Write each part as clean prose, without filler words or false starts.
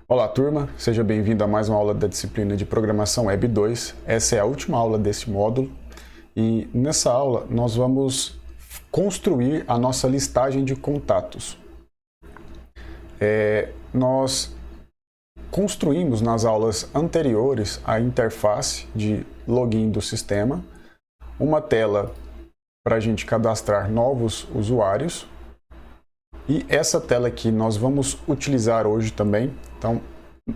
Olá, turma! Seja bem-vindo a mais uma aula da disciplina de Programação Web 2. Essa é a última aula desse módulo e nessa aula nós vamos construir a nossa listagem de contatos. Nós construímos nas aulas anteriores a interface de login do sistema, uma tela para a gente cadastrar novos usuários. E essa tela aqui nós vamos utilizar hoje também. Então,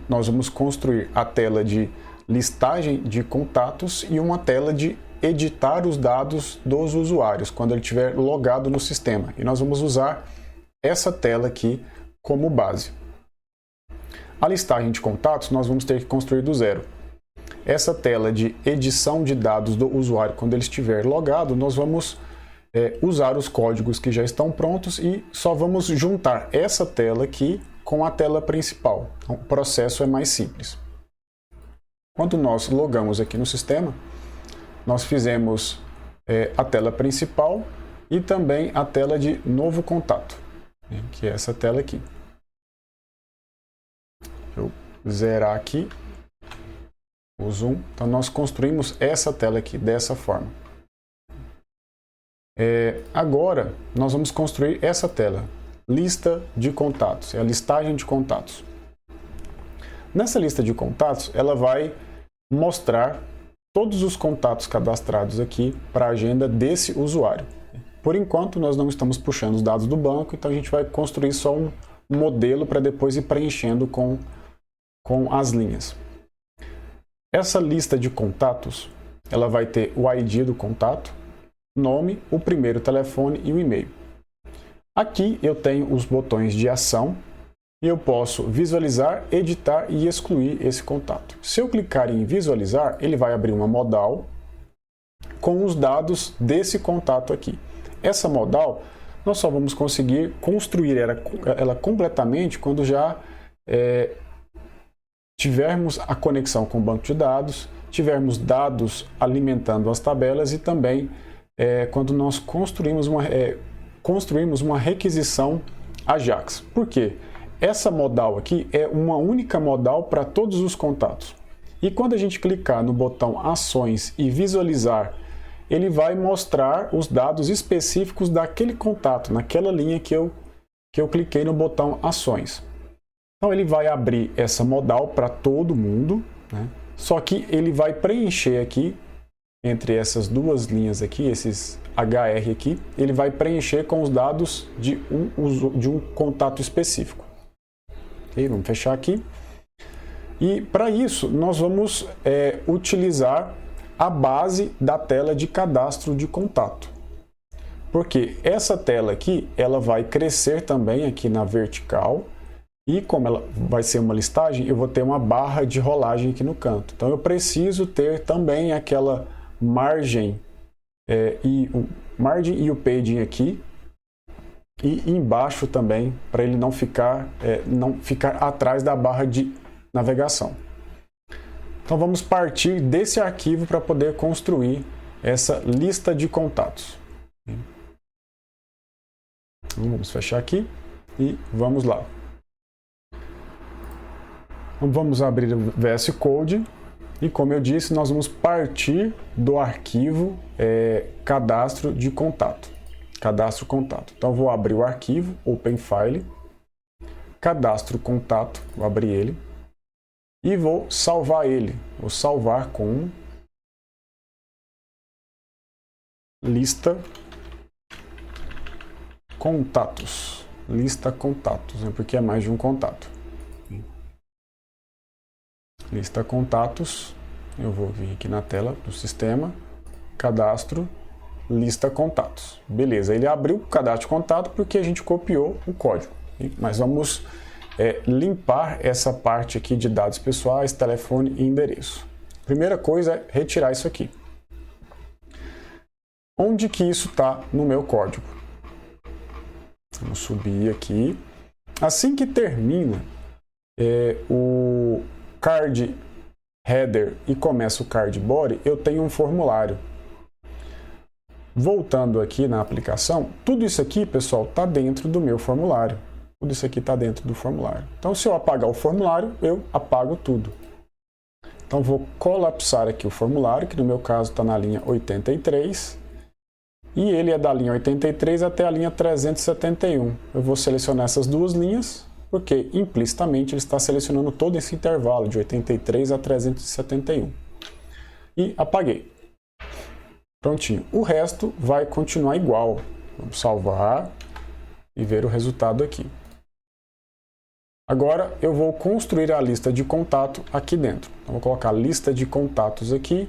nós vamos construir a tela de listagem de contatos e uma tela de editar os dados dos usuários quando ele estiver logado no sistema. E nós vamos usar essa tela aqui como base. A listagem de contatos nós vamos ter que construir do zero. Essa tela de edição de dados do usuário quando ele estiver logado, nós vamos usar os códigos que já estão prontos e só vamos juntar essa tela aqui com a tela principal. Então, o processo é mais simples. Quando nós logamos aqui no sistema, nós fizemos a tela principal e também a tela de novo contato, né, que é essa tela aqui. Deixa eu zerar aqui o zoom. Então, nós construímos essa tela aqui dessa forma. Agora, nós vamos construir essa tela, lista de contatos, é a listagem de contatos. Nessa lista de contatos, ela vai mostrar todos os contatos cadastrados aqui para a agenda desse usuário. Por enquanto, nós não estamos puxando os dados do banco, então a gente vai construir só um modelo para depois ir preenchendo com as linhas. Essa lista de contatos, ela vai ter o ID do contato, nome, o primeiro telefone e o e-mail. Aqui eu tenho os botões de ação e eu posso visualizar, editar e excluir esse contato. Se eu clicar em visualizar, ele vai abrir uma modal com os dados desse contato aqui. Essa modal nós só vamos conseguir construir ela completamente quando já tivermos a conexão com o banco de dados, tivermos dados alimentando as tabelas e também quando nós construímos uma requisição Ajax. Por quê? Essa modal aqui é uma única modal para todos os contatos. E quando a gente clicar no botão Ações e Visualizar, ele vai mostrar os dados específicos daquele contato, naquela linha que eu cliquei no botão Ações. Então ele vai abrir essa modal para todo mundo, né? Só que ele vai preencher aqui entre essas duas linhas aqui, esses HR aqui, ele vai preencher com os dados de um contato específico. Okay, vamos fechar aqui. E para isso, nós vamos utilizar a base da tela de cadastro de contato. Porque essa tela aqui, ela vai crescer também aqui na vertical. E como ela vai ser uma listagem, eu vou ter uma barra de rolagem aqui no canto. Então eu preciso ter também aquela margem e o padding aqui e embaixo também para ele não ficar atrás da barra de navegação. Então vamos partir desse arquivo para poder construir essa lista de contatos. Então, vamos fechar aqui e vamos lá. Então, vamos abrir o VS Code. E como eu disse, nós vamos partir do arquivo cadastro de contato. Cadastro contato. Então, vou abrir o arquivo, Open File, cadastro contato, vou abrir ele, e vou salvar ele. Vou salvar com lista contatos. Lista contatos, né, porque é mais de um contato. Lista contatos, eu vou vir aqui na tela do sistema, cadastro, lista contatos. Beleza, ele abriu o cadastro de contato porque a gente copiou o código. Mas vamos limpar essa parte aqui de dados pessoais, telefone e endereço. Primeira coisa é retirar isso aqui. Onde que isso está no meu código? Vamos subir aqui. Assim que termina o card header e começa o card body, eu tenho um formulário. Voltando aqui na aplicação, tudo isso aqui, pessoal, está dentro do meu formulário. Tudo isso aqui está dentro do formulário. Então, se eu apagar o formulário, eu apago tudo. Então, vou colapsar aqui o formulário, que no meu caso está na linha 83. E ele é da linha 83 até a linha 371. Eu vou selecionar essas duas linhas, porque implicitamente ele está selecionando todo esse intervalo de 83 a 371. E apaguei. Prontinho. O resto vai continuar igual. Vamos salvar e ver o resultado aqui. Agora eu vou construir a lista de contato aqui dentro. Então, vou colocar a lista de contatos aqui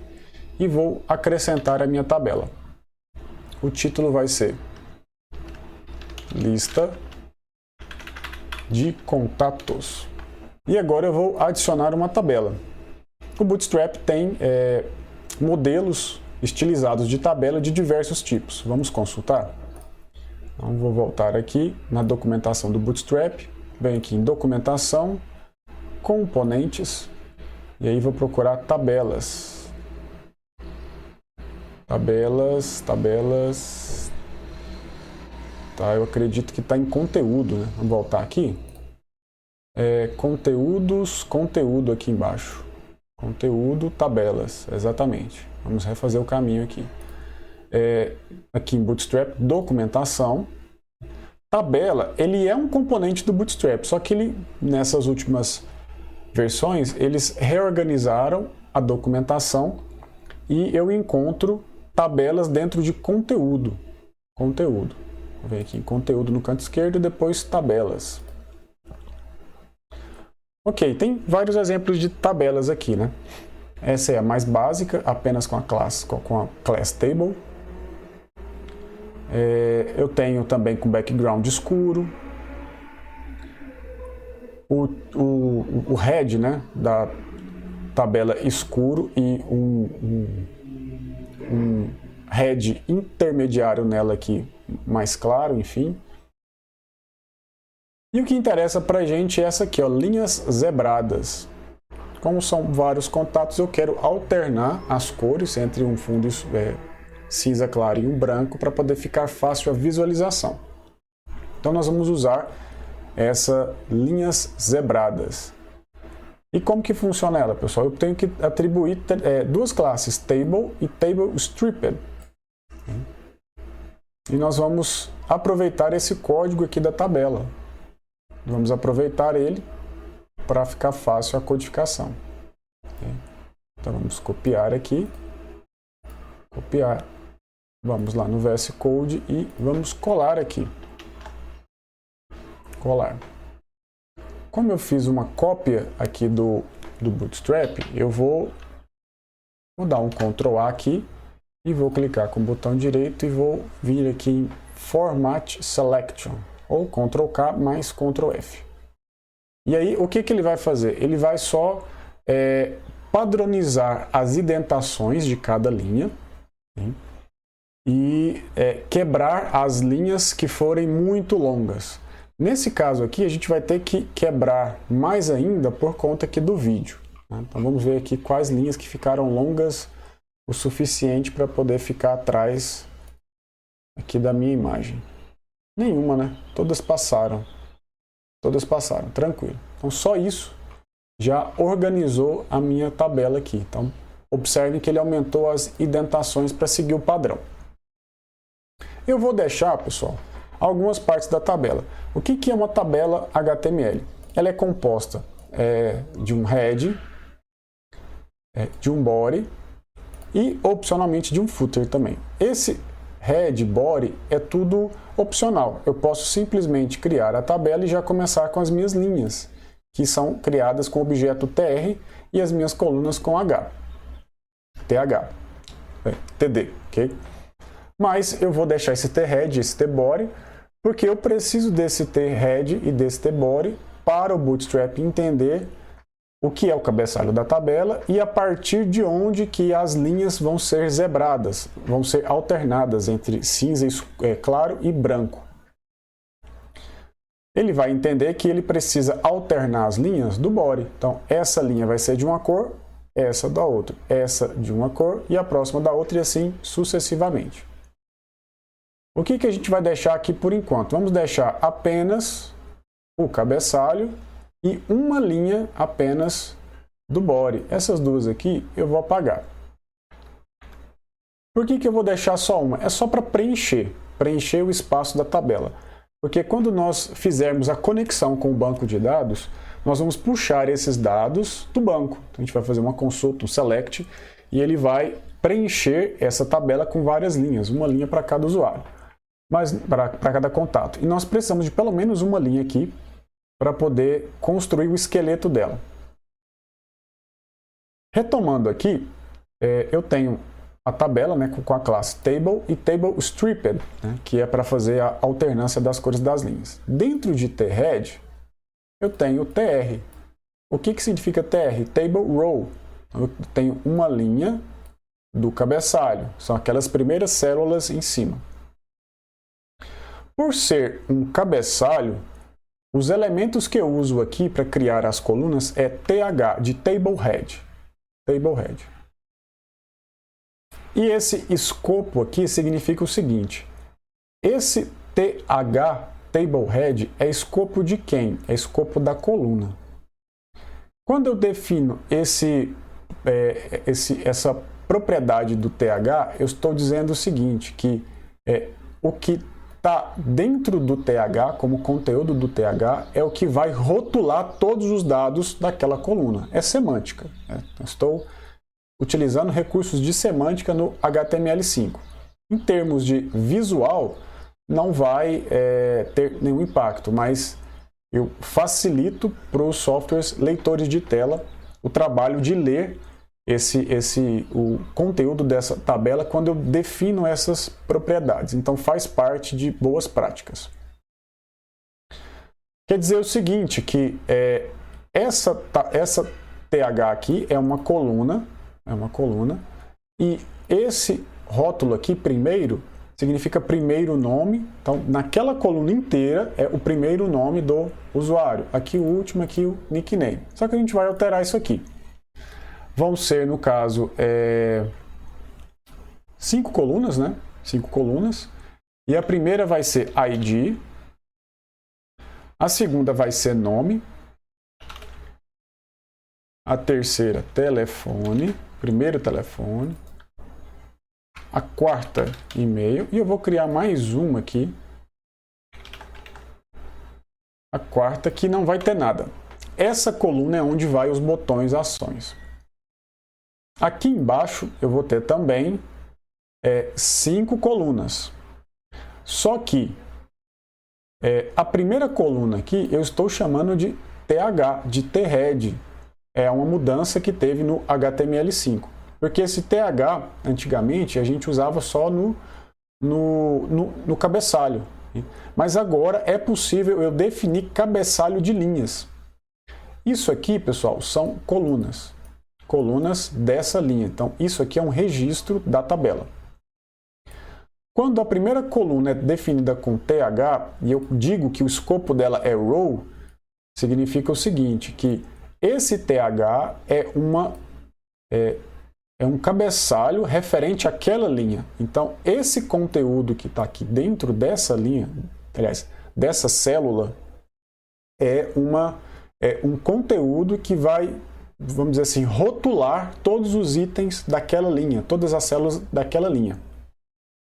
e vou acrescentar a minha tabela. O título vai ser Lista de Contatos. E agora eu vou adicionar uma tabela. O Bootstrap tem modelos estilizados de tabela de diversos tipos. Vamos consultar? Então, vou voltar aqui na documentação do Bootstrap. Venho aqui em Documentação, Componentes, e aí vou procurar tabelas. Tabelas. Tá, eu acredito que está em conteúdo, né? Vamos voltar aqui. Conteúdo aqui embaixo. Conteúdo, tabelas, exatamente. Vamos refazer o caminho aqui. Aqui em Bootstrap, Documentação. Tabela, ele é um componente do Bootstrap, só que ele, nessas últimas versões, eles reorganizaram a documentação e eu encontro tabelas dentro de conteúdo. Conteúdo. Vou ver aqui em conteúdo no canto esquerdo e depois tabelas. Ok, tem vários exemplos de tabelas aqui, né? Essa é a mais básica, apenas com a class table. Eu tenho também com background escuro. O head, né, da tabela escuro e um head intermediário nela aqui mais claro, enfim. E o que interessa pra gente é essa aqui, ó, linhas zebradas. Como são vários contatos, eu quero alternar as cores entre um fundo cinza claro e um branco para poder ficar fácil a visualização. Então nós vamos usar essas linhas zebradas. E como que funciona ela, pessoal? Eu tenho que atribuir duas classes, Table e Table Stripped. E nós vamos aproveitar esse código aqui da tabela. Vamos aproveitar ele para ficar fácil a codificação. Então vamos copiar aqui. Copiar. Vamos lá no VS Code e vamos colar aqui. Colar. Como eu fiz uma cópia aqui do Bootstrap, eu vou dar um Ctrl A aqui e vou clicar com o botão direito e vou vir aqui em Format Selection, ou Ctrl K mais Ctrl F. E aí, o que ele vai fazer? Ele vai só padronizar as indentações de cada linha, hein? E quebrar as linhas que forem muito longas. Nesse caso aqui, a gente vai ter que quebrar mais ainda por conta aqui do vídeo, né? Então vamos ver aqui quais linhas que ficaram longas o suficiente para poder ficar atrás aqui da minha imagem. Nenhuma, né? Todas passaram. Todas passaram, tranquilo. Então só isso já organizou a minha tabela aqui. Então observem que ele aumentou as indentações para seguir o padrão. Eu vou deixar, pessoal, algumas partes da tabela. O que é uma tabela HTML? Ela é composta de um head, de um body e, opcionalmente, de um footer também. Esse head, body, é tudo opcional. Eu posso simplesmente criar a tabela e já começar com as minhas linhas, que são criadas com o objeto tr e as minhas colunas com td, ok? Mas eu vou deixar esse t-head e esse t-body, porque eu preciso desse t-head e desse t-body para o Bootstrap entender o que é o cabeçalho da tabela e a partir de onde que as linhas vão ser zebradas, vão ser alternadas entre cinza claro e branco. Ele vai entender que ele precisa alternar as linhas do body. Então, essa linha vai ser de uma cor, essa da outra, essa de uma cor e a próxima da outra e assim sucessivamente. O que a gente vai deixar aqui por enquanto? Vamos deixar apenas o cabeçalho e uma linha apenas do body. Essas duas aqui eu vou apagar. Por que eu vou deixar só uma? É só para preencher o espaço da tabela. Porque quando nós fizermos a conexão com o banco de dados, nós vamos puxar esses dados do banco. Então, a gente vai fazer uma consulta, um select, e ele vai preencher essa tabela com várias linhas, uma linha para cada usuário, mas para cada contato. E nós precisamos de pelo menos uma linha aqui para poder construir o esqueleto dela. Retomando aqui, eu tenho a tabela, né, com a classe Table e Table Stripped, né, que é para fazer a alternância das cores das linhas. Dentro de THead, eu tenho TR. O que significa TR? Table Row. Eu tenho uma linha do cabeçalho, são aquelas primeiras células em cima. Por ser um cabeçalho, os elementos que eu uso aqui para criar as colunas é TH, de Table Head. Table Head. E esse escopo aqui significa o seguinte: esse TH, Table Head, é escopo de quem? É escopo da coluna. Quando eu defino essa propriedade do TH, eu estou dizendo o seguinte, que o que está dentro do TH, como conteúdo do TH, é o que vai rotular todos os dados daquela coluna. É semântica. Né? Estou utilizando recursos de semântica no HTML5. Em termos de visual, não vai ter nenhum impacto, mas eu facilito para os softwares leitores de tela o trabalho de ler o conteúdo dessa tabela quando eu defino essas propriedades. Então faz parte de boas práticas. Quer dizer o seguinte, que essa TH aqui é uma coluna, e esse rótulo aqui, primeiro, significa primeiro nome. Então, naquela coluna inteira é o primeiro nome do usuário. Aqui o último, aqui o nickname. Só que a gente vai alterar isso aqui. Vão ser, no caso, 5 colunas, né? 5 colunas. E a primeira vai ser ID. A segunda vai ser nome. A terceira, telefone. Primeiro telefone. A quarta, e-mail. E eu vou criar mais uma aqui. A quarta, que não vai ter nada. Essa coluna é onde vai os botões ações. Aqui embaixo eu vou ter também 5 colunas. Só que a primeira coluna aqui eu estou chamando de TH, de THead. É uma mudança que teve no HTML5. Porque esse TH, antigamente, a gente usava só no cabeçalho. Mas agora é possível eu definir cabeçalho de linhas. Isso aqui, pessoal, são colunas. Colunas dessa linha. Então, isso aqui é um registro da tabela. Quando a primeira coluna é definida com TH, e eu digo que o escopo dela é row, significa o seguinte, que esse TH é um cabeçalho referente àquela linha. Então, esse conteúdo que está aqui dentro dessa linha, aliás, dessa célula, é um conteúdo que vai, vamos dizer assim, rotular todos os itens daquela linha, todas as células daquela linha.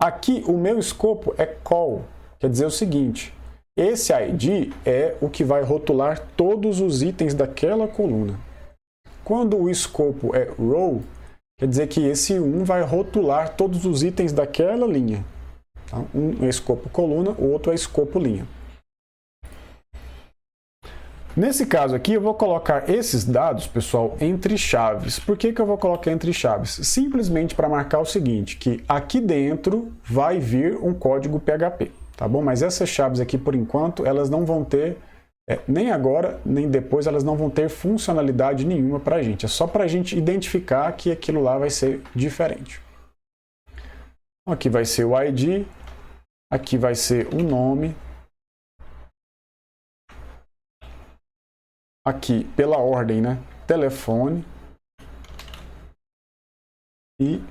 Aqui, o meu escopo é call, quer dizer o seguinte, esse ID é o que vai rotular todos os itens daquela coluna. Quando o escopo é row, quer dizer que esse 1 vai rotular todos os itens daquela linha. Tá? Um é escopo coluna, o outro é escopo linha. Nesse caso aqui, eu vou colocar esses dados, pessoal, entre chaves. Por que eu vou colocar entre chaves? Simplesmente para marcar o seguinte, que aqui dentro vai vir um código PHP, tá bom? Mas essas chaves aqui, por enquanto, elas não vão ter, nem agora, nem depois, elas não vão ter funcionalidade nenhuma para a gente. É só para a gente identificar que aquilo lá vai ser diferente. Aqui vai ser o ID, aqui vai ser o nome. Aqui, pela ordem, né? Telefone. E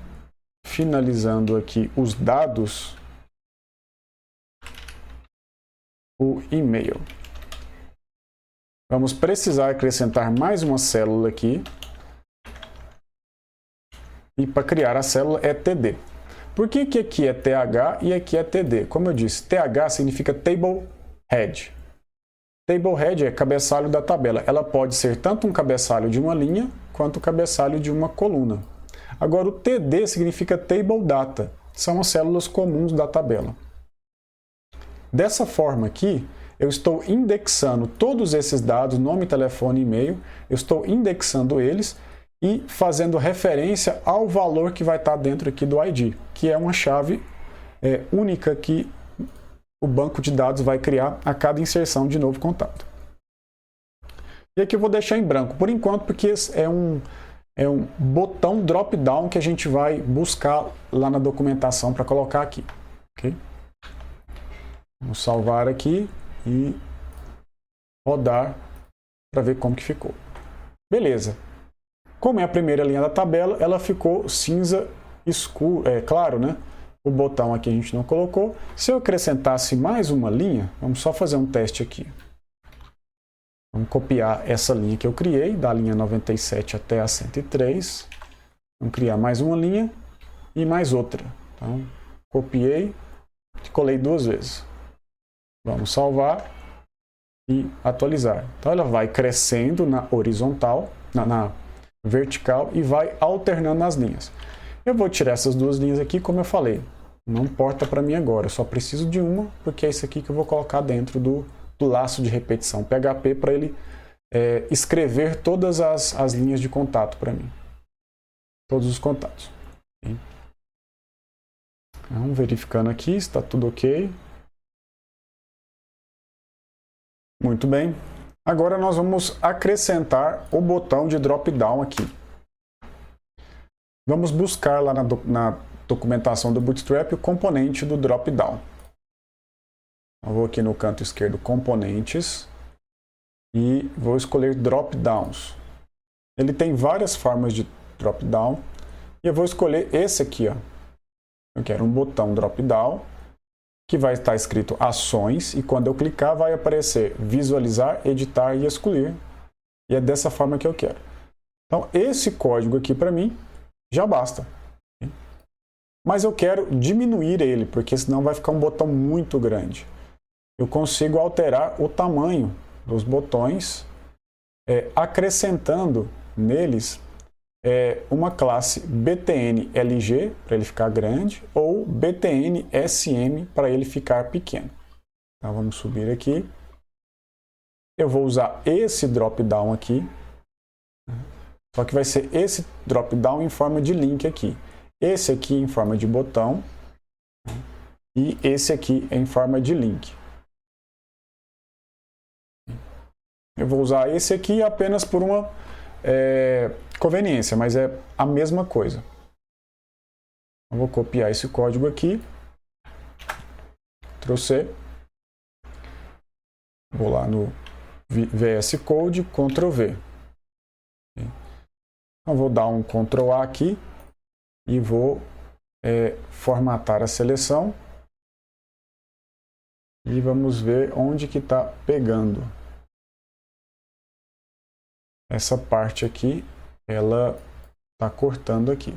finalizando aqui os dados, o e-mail. Vamos precisar acrescentar mais uma célula aqui. E para criar a célula é TD. Por que aqui é TH e aqui é TD? Como eu disse, TH significa Table Head. Table Head é cabeçalho da tabela. Ela pode ser tanto um cabeçalho de uma linha, quanto um cabeçalho de uma coluna. Agora, o TD significa Table Data. São as células comuns da tabela. Dessa forma aqui, eu estou indexando todos esses dados, nome, telefone, e-mail, eu estou indexando eles e fazendo referência ao valor que vai estar dentro aqui do ID, que é uma chave única que o banco de dados vai criar a cada inserção de novo contato. E aqui eu vou deixar em branco, por enquanto, porque é um botão drop-down que a gente vai buscar lá na documentação para colocar aqui. Okay? Vamos salvar aqui e rodar para ver como que ficou. Beleza. Como é a primeira linha da tabela, ela ficou cinza escuro, claro, né? O botão aqui a gente não colocou. Se eu acrescentasse mais uma linha, vamos só fazer um teste aqui. Vamos copiar essa linha que eu criei, da linha 97 até a 103. Vamos criar mais uma linha e mais outra. Então, copiei e colei duas vezes. Vamos salvar e atualizar. Então, ela vai crescendo na horizontal, na vertical, e vai alternando as linhas. Eu vou tirar essas duas linhas aqui, como eu falei. Não importa para mim agora, eu só preciso de uma, porque é isso aqui que eu vou colocar dentro do laço de repetição PHP para ele escrever todas as linhas de contato para mim. Todos os contatos. Então, verificando aqui, está tudo ok. Muito bem. Agora nós vamos acrescentar o botão de drop-down aqui. Vamos buscar lá na documentação do Bootstrap o componente do drop-down. Eu vou aqui no canto esquerdo, componentes, e vou escolher drop-downs. Ele tem várias formas de drop-down, e eu vou escolher esse aqui, ó. Eu quero um botão drop-down, que vai estar escrito ações, e quando eu clicar vai aparecer visualizar, editar e excluir. E é dessa forma que eu quero. Então, esse código aqui para mim já basta. Mas eu quero diminuir ele, porque senão vai ficar um botão muito grande. Eu consigo alterar o tamanho dos botões, acrescentando neles uma classe btn-lg para ele ficar grande ou btn-sm para ele ficar pequeno. Então vamos subir aqui. Eu vou usar esse drop-down aqui, só que vai ser esse drop-down em forma de link aqui. Esse aqui em forma de botão e esse aqui em forma de link. Eu vou usar esse aqui apenas por uma conveniência, mas é a mesma coisa. Eu vou copiar esse código aqui, Ctrl+C, vou lá no VS Code, Ctrl+V. Então vou dar um Ctrl+A aqui e vou formatar a seleção e vamos ver onde que está pegando. Essa parte aqui, ela está cortando aqui.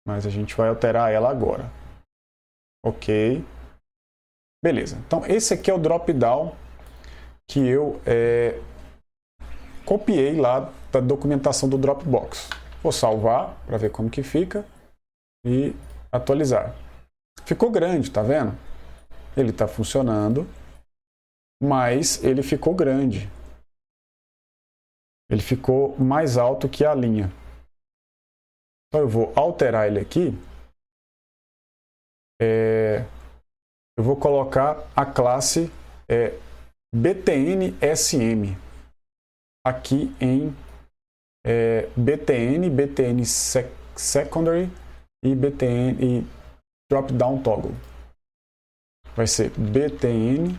Mas a gente vai alterar ela agora. Ok. Beleza. Então, esse aqui é o drop-down que eu copiei lá da documentação do Dropbox. Vou salvar para ver como que fica e atualizar. Ficou grande, tá vendo? Ele está funcionando, mas ele ficou grande. Ele ficou mais alto que a linha. Então eu vou alterar ele aqui. Eu vou colocar a classe btn-sm aqui em btn secondary e btn drop-down toggle. Vai ser btn-sm.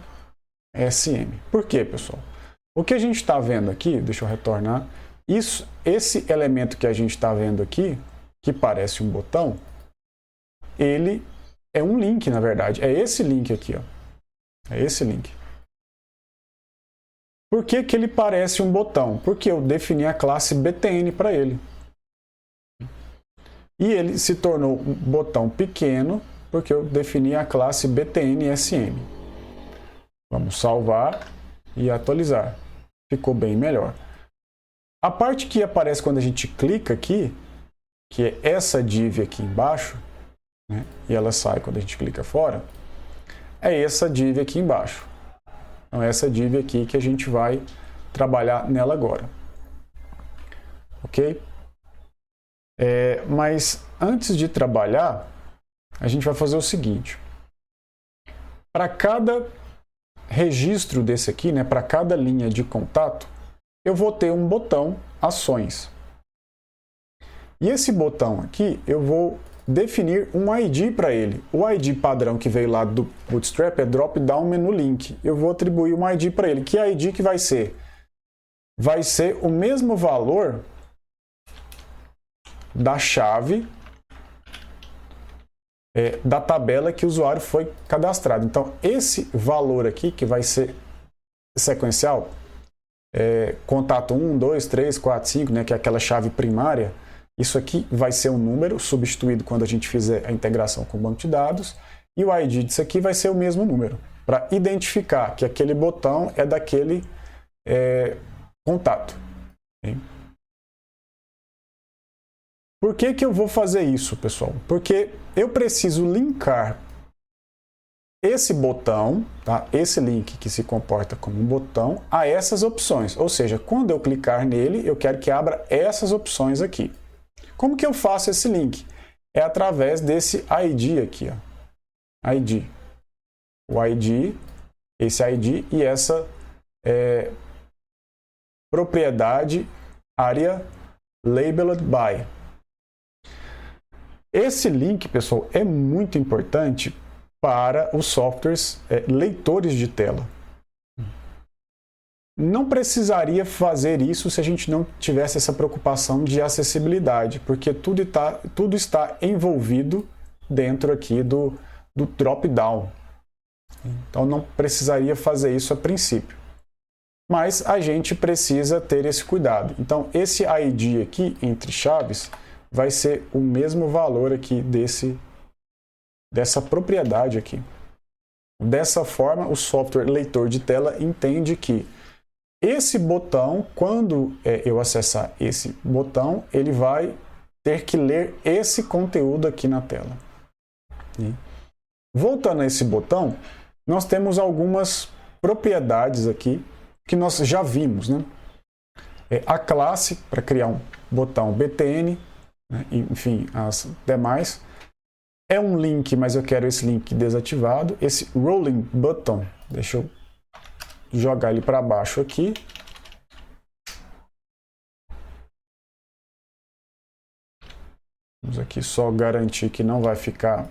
Por quê, pessoal? O que a gente está vendo aqui, deixa eu retornar, esse elemento que a gente está vendo aqui, que parece um botão, ele é um link, na verdade. É esse link aqui, ó. É esse link. Por que que ele parece um botão? Porque eu defini a classe BTN para ele. E ele se tornou um botão pequeno porque eu defini a classe BTN-SM. Vamos salvar e atualizar. Ficou bem melhor. A parte que aparece quando a gente clica aqui, que é essa div aqui embaixo, né, e ela sai quando a gente clica fora, é essa div aqui embaixo. Então, essa div aqui que a gente vai trabalhar nela agora. Ok? Mas antes de trabalhar, a gente vai fazer o seguinte. Para cada registro desse aqui, né, para cada linha de contato, eu vou ter um botão ações. E esse botão aqui, eu vou definir um ID para ele. O ID padrão que veio lá do Bootstrap é drop-down menu link. Eu vou atribuir um ID para ele. Que ID que vai ser? Vai ser o mesmo valor da chave da tabela que o usuário foi cadastrado. Então, esse valor aqui, que vai ser sequencial, contato 1, 2, 3, 4, 5, né, que é aquela chave primária, isso aqui vai ser um número substituído quando a gente fizer a integração com o banco de dados, e o ID disso aqui vai ser o mesmo número, para identificar que aquele botão é daquele contato. Okay? Por que que eu vou fazer isso, pessoal? Porque eu preciso linkar esse botão, tá? Esse link que se comporta como um botão, a essas opções. Ou seja, quando eu clicar nele, eu quero que abra essas opções aqui. Como que eu faço esse link? É através desse ID aqui, ó. ID. O ID, esse ID e essa propriedade área labeled by. Esse link, pessoal, é muito importante para os softwares leitores de tela. Não precisaria fazer isso se a gente não tivesse essa preocupação de acessibilidade, porque tudo está envolvido dentro aqui do drop-down. Então não precisaria fazer isso a princípio. Mas a gente precisa ter esse cuidado. Então esse ID aqui, entre chaves, vai ser o mesmo valor aqui dessa propriedade aqui. Dessa forma, o software leitor de tela entende que esse botão, quando eu acessar esse botão, ele vai ter que ler esse conteúdo aqui na tela. E, voltando a esse botão, nós temos algumas propriedades aqui que nós já vimos, né? A classe, para criar um botão BTN, né? Enfim, as demais. É um link, mas eu quero esse link desativado. Esse rolling button, deixa eu jogar ele para baixo aqui. Vamos aqui só garantir que não vai ficar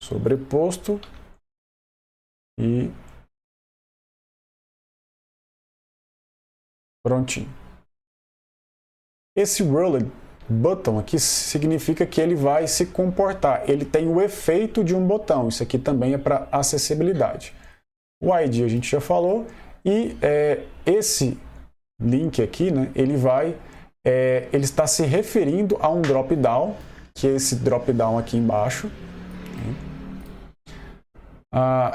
sobreposto. E prontinho. Esse rolling button aqui significa que ele vai se comportar. Ele tem o efeito de um botão. Isso aqui também é para acessibilidade. O ID a gente já falou. E esse link aqui, né, ele está se referindo a um drop-down, que é esse drop-down aqui embaixo.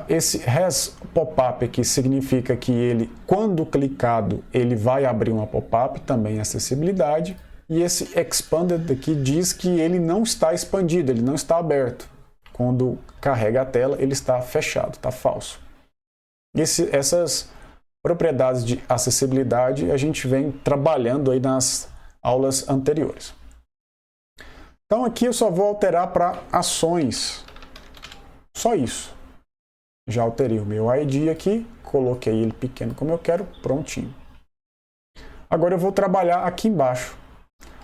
Esse res pop-up aqui significa que ele, quando clicado, ele vai abrir uma pop-up, também acessibilidade. E esse expanded aqui diz que ele não está expandido, ele não está aberto. Quando carrega a tela, ele está fechado, está falso. Essas propriedades de acessibilidade a gente vem trabalhando aí nas aulas anteriores. Então aqui eu só vou alterar para ações. Só isso. Já alterei o meu ID aqui, coloquei ele pequeno como eu quero, prontinho. Agora eu vou trabalhar aqui embaixo.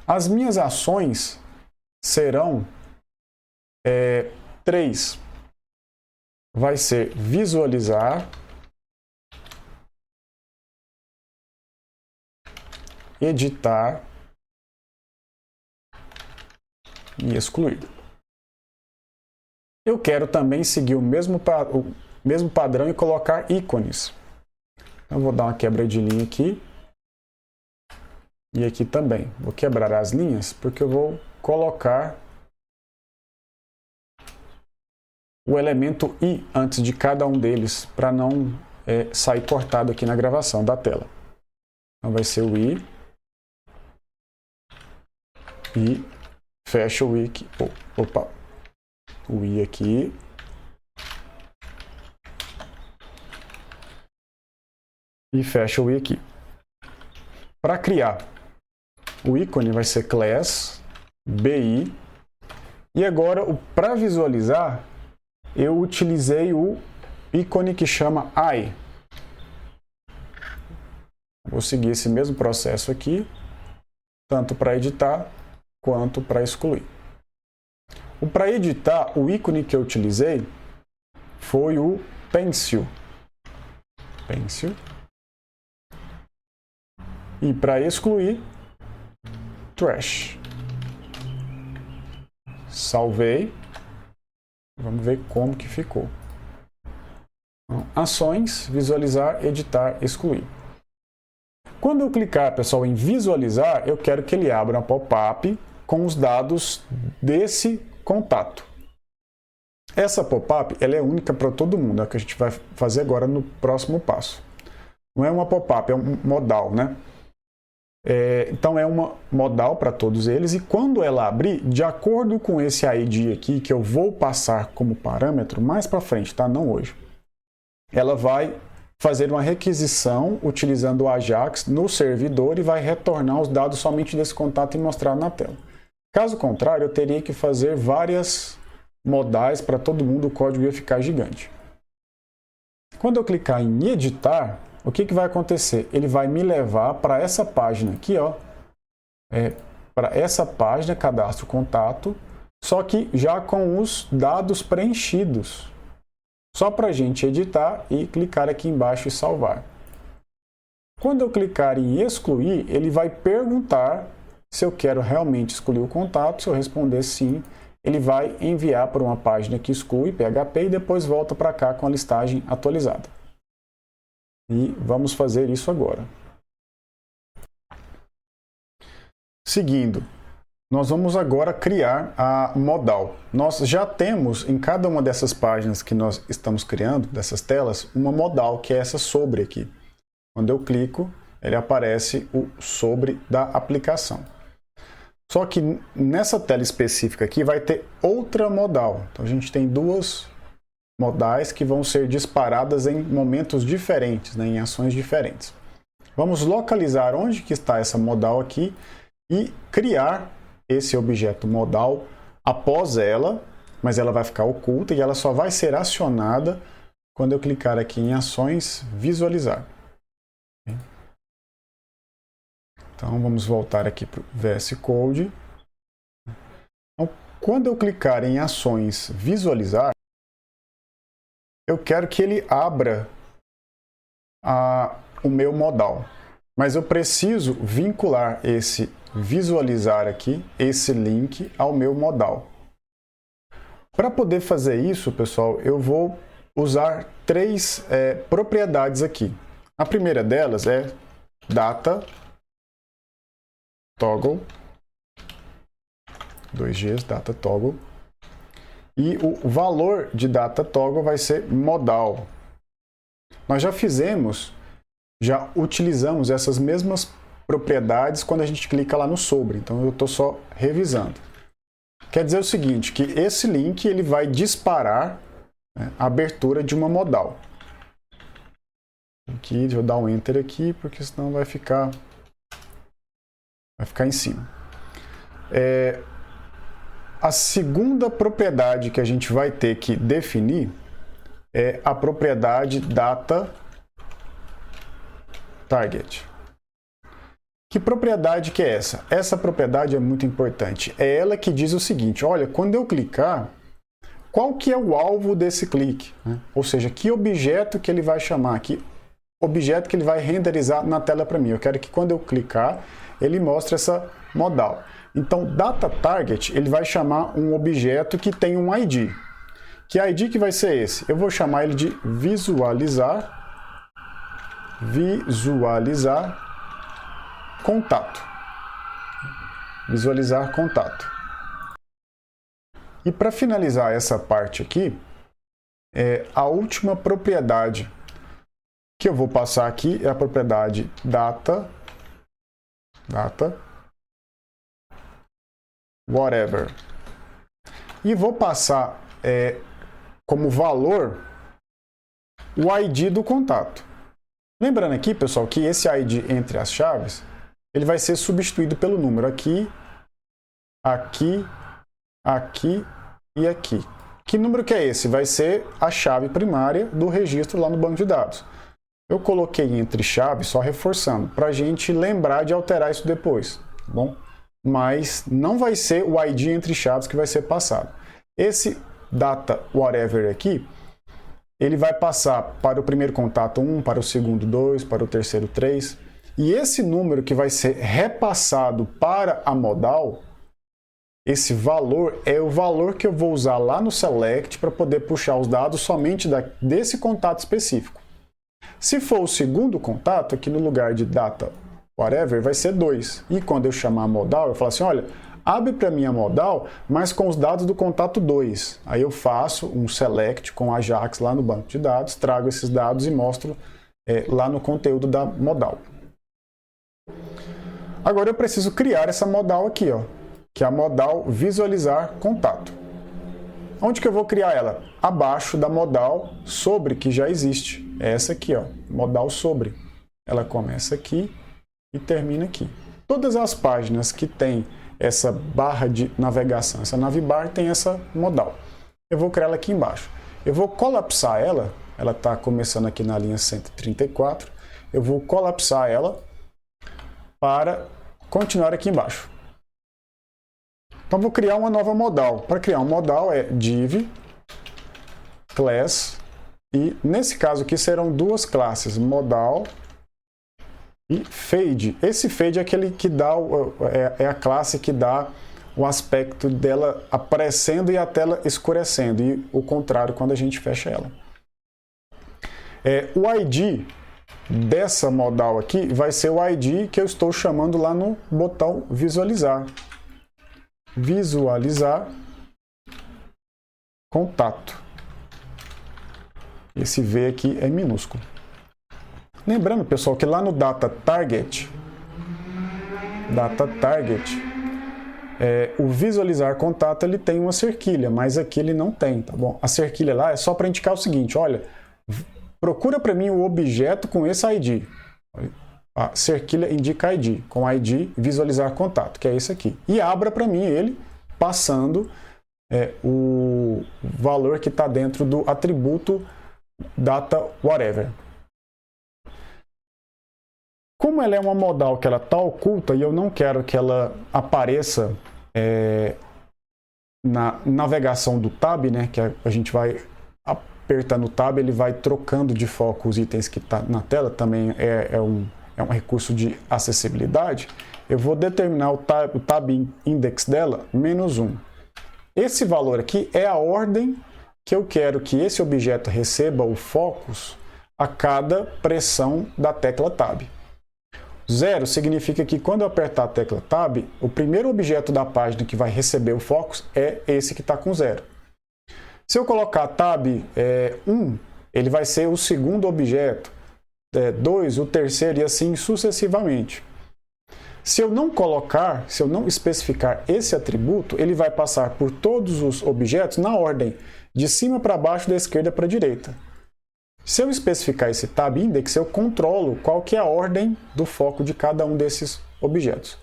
As minhas ações serão 3. Vai ser visualizar, editar e excluir. Eu quero também seguir o mesmo padrão e colocar ícones. Eu vou dar uma quebra de linha aqui. E aqui também. Vou quebrar as linhas porque eu vou colocar o elemento I antes de cada um deles para não sair cortado aqui na gravação da tela. Então vai ser o I e fecha o I aqui. Opa! O I aqui. E fecha o I aqui. Para criar o ícone vai ser class BI. E agora, para visualizar, eu utilizei o ícone que chama I. Vou seguir esse mesmo processo aqui, tanto para editar quanto para excluir. Para editar, o ícone que eu utilizei foi o Pencil. E para excluir, Trash. Salvei. Vamos ver como que ficou. Então, ações, visualizar, editar, excluir. Quando eu clicar, pessoal, em visualizar, eu quero que ele abra uma pop-up com os dados desse contato. Essa pop-up ela é única para todo mundo, é o que a gente vai fazer agora no próximo passo. Não é uma pop-up, é um modal, né? Então é uma modal para todos eles e quando ela abrir, de acordo com esse ID aqui, que eu vou passar como parâmetro mais para frente, tá? Não hoje. Ela vai fazer uma requisição utilizando o Ajax no servidor e vai retornar os dados somente desse contato e mostrar na tela. Caso contrário, eu teria que fazer várias modais para todo mundo, o código ia ficar gigante. Quando eu clicar em editar, o que vai acontecer? Ele vai me levar para essa página aqui, ó. Para essa página, cadastro contato, só que já com os dados preenchidos. Só para a gente editar e clicar aqui embaixo e salvar. Quando eu clicar em excluir, ele vai perguntar se eu quero realmente excluir o contato. Se eu responder sim, ele vai enviar para uma página que exclui PHP e depois volta para cá com a listagem atualizada. E vamos fazer isso agora. Seguindo, nós vamos agora criar a modal. Nós já temos em cada uma dessas páginas que nós estamos criando, dessas telas, uma modal, que é essa sobre aqui. Quando eu clico, ele aparece o sobre da aplicação. Só que nessa tela específica aqui vai ter outra modal. Então a gente tem duas modais que vão ser disparadas em momentos diferentes, né, em ações diferentes. Vamos localizar onde que está essa modal aqui e criar esse objeto modal após ela, mas ela vai ficar oculta e ela só vai ser acionada quando eu clicar aqui em ações, visualizar. Então vamos voltar aqui para o VS Code. Então, quando eu clicar em ações, visualizar, eu quero que ele abra o meu modal. Mas eu preciso vincular esse visualizar aqui, esse link ao meu modal. Para poder fazer isso, pessoal, eu vou usar três propriedades aqui. A primeira delas é data toggle, 2Gs, data toggle. E o valor de data toggle vai ser modal. Nós já utilizamos essas mesmas propriedades quando a gente clica lá no sobre. Então eu estou só revisando. Quer dizer o seguinte, que esse link ele vai disparar, né, a abertura de uma modal. Aqui, deixa eu dar um enter aqui, porque senão vai ficar em cima. A segunda propriedade que a gente vai ter que definir é a propriedade data target. Que propriedade que é essa? Essa propriedade é muito importante. É ela que diz o seguinte, olha, quando eu clicar, qual que é o alvo desse clique? Né? Ou seja, que objeto que ele vai chamar, que objeto que ele vai renderizar na tela para mim. Eu quero que quando eu clicar, ele mostre essa modal. Então, data target, ele vai chamar um objeto que tem um ID. Que ID que vai ser esse? Eu vou chamar ele de visualizar visualizar contato. Visualizar contato. E para finalizar essa parte aqui, a última propriedade que eu vou passar aqui é a propriedade data whatever. E vou passar como valor o ID do contato. Lembrando aqui, pessoal, que esse ID entre as chaves, ele vai ser substituído pelo número aqui, aqui, aqui e aqui. Que número que é esse? Vai ser a chave primária do registro lá no banco de dados. Eu coloquei entre chaves, só reforçando, para a gente lembrar de alterar isso depois, tá bom? Mas não vai ser o ID entre chaves que vai ser passado. Esse data whatever aqui, ele vai passar para o primeiro contato 1, para o segundo 2, para o terceiro 3. E esse número que vai ser repassado para a modal, esse valor é o valor que eu vou usar lá no select para poder puxar os dados somente desse contato específico. Se for o segundo contato, aqui no lugar de data whatever, vai ser 2. E quando eu chamar a modal, eu falo assim, olha, abre para mim a modal, mas com os dados do contato 2. Aí eu faço um select com Ajax lá no banco de dados, trago esses dados e mostro lá no conteúdo da modal. Agora eu preciso criar essa modal aqui, ó, que é a modal visualizar contato. Onde que eu vou criar ela? Abaixo da modal sobre, que já existe. É essa aqui, ó, modal sobre. Ela começa aqui e termina aqui. Todas as páginas que tem essa barra de navegação, essa navbar, tem essa modal. Eu vou criar ela aqui embaixo. Eu vou colapsar ela está começando aqui na linha 134. Eu vou colapsar ela para continuar aqui embaixo. Então, vou criar uma nova modal. Para criar uma modal é div class, e nesse caso aqui serão duas classes, modal e fade. Esse fade é aquele que dá, é a classe que dá o aspecto dela aparecendo e a tela escurecendo, e o contrário quando a gente fecha ela. O ID dessa modal aqui vai ser o ID que eu estou chamando lá no botão visualizar. Visualizar contato. Esse V aqui é minúsculo. Lembrando, pessoal, que lá no data target, o visualizar contato ele tem uma cerquilha, mas aqui ele não tem, tá bom? A cerquilha lá é só para indicar o seguinte, olha, procura para mim o objeto com esse ID. A cerquilha indica ID, com ID visualizar contato, que é esse aqui. E abra para mim ele passando o valor que está dentro do atributo data whatever. Como ela é uma modal que ela está oculta e eu não quero que ela apareça na navegação do tab, né, que a gente vai apertando o tab, ele vai trocando de foco os itens que estão na tela, também é um recurso de acessibilidade, eu vou determinar o tab index dela, -1. Esse valor aqui é a ordem que eu quero que esse objeto receba o focus a cada pressão da tecla tab. 0 significa que quando eu apertar a tecla tab, o primeiro objeto da página que vai receber o focus é esse que está com 0. Se eu colocar tab 1, ele vai ser o segundo objeto, 2, o terceiro e assim sucessivamente. Se eu não especificar esse atributo, ele vai passar por todos os objetos na ordem, de cima para baixo, da esquerda para a direita. Se eu especificar esse tab index, eu controlo qual que é a ordem do foco de cada um desses objetos.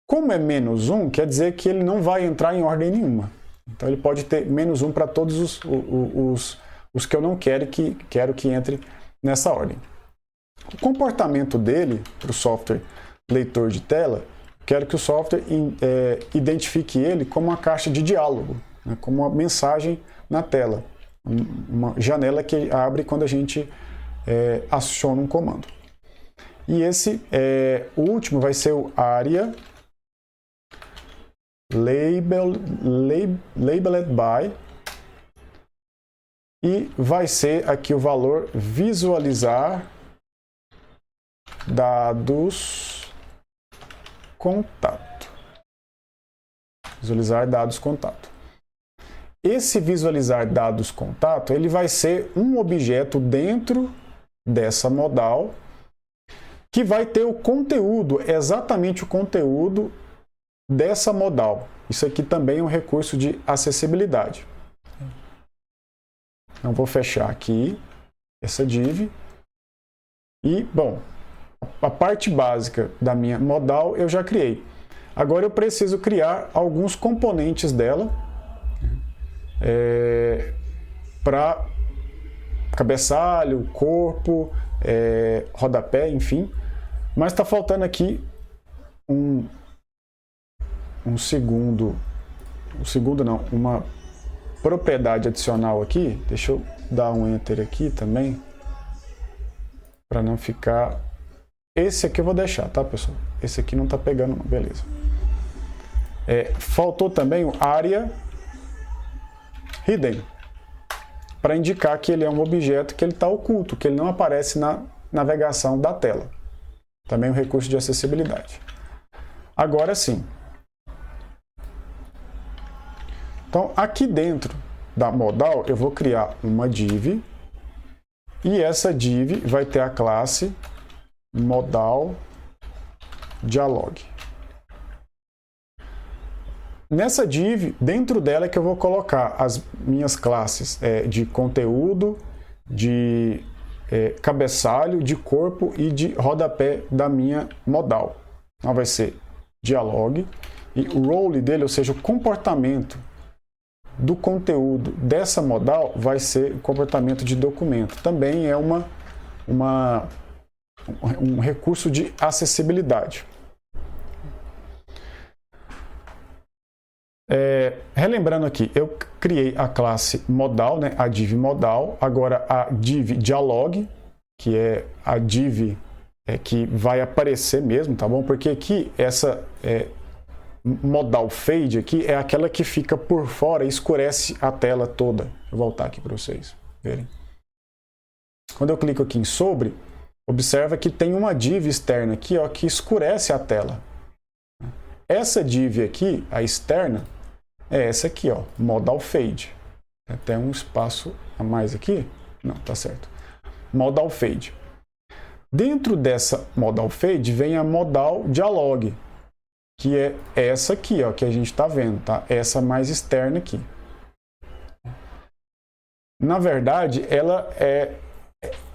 Como é -1, quer dizer que ele não vai entrar em ordem nenhuma. Então ele pode ter -1 para todos os que eu não quero que entre nessa ordem. O comportamento dele, para o software leitor de tela, quero que o software identifique ele como uma caixa de diálogo, né, como uma mensagem na tela, uma janela que abre quando a gente aciona um comando. E o último vai ser o area labeled by, e vai ser aqui o valor visualizar dados contato. Visualizar dados contato. Esse visualizar dados contato, ele vai ser um objeto dentro dessa modal que vai ter o conteúdo, exatamente o conteúdo dessa modal. Isso aqui também é um recurso de acessibilidade. Então, vou fechar aqui essa div. E, bom, a parte básica da minha modal eu já criei. Agora eu preciso criar alguns componentes dela para cabeçalho, corpo, rodapé, enfim. Mas está faltando aqui uma propriedade adicional aqui. Deixa eu dar um enter aqui também, para não ficar... Esse aqui eu vou deixar, tá, pessoal? Esse aqui não está pegando, não. Beleza. Faltou também o area hidden, para indicar que ele é um objeto que ele está oculto, que ele não aparece na navegação da tela. Também um recurso de acessibilidade. Agora sim. Então, aqui dentro da modal, eu vou criar uma div, e essa div vai ter a classe modal dialog. Nessa div, dentro dela é que eu vou colocar as minhas classes de conteúdo, de cabeçalho, de corpo e de rodapé da minha modal. Então vai ser dialog, e o role dele, ou seja, o comportamento do conteúdo dessa modal vai ser o comportamento de documento. Também é um recurso de acessibilidade. Relembrando aqui, eu criei a classe modal, né, a div modal, agora a div dialog, que é a div que vai aparecer mesmo, tá bom? Porque aqui essa modal fade aqui é aquela que fica por fora e escurece a tela toda. Vou voltar aqui para vocês verem. Quando eu clico aqui em sobre, observa que tem uma div externa aqui, ó, que escurece a tela. Essa div aqui, a externa, é essa aqui, ó, modal fade. Tem até um espaço a mais aqui? Não, tá certo. Modal fade. Dentro dessa modal fade vem a modal dialog, que é essa aqui, ó, que a gente está vendo, tá? Essa mais externa aqui. Na verdade,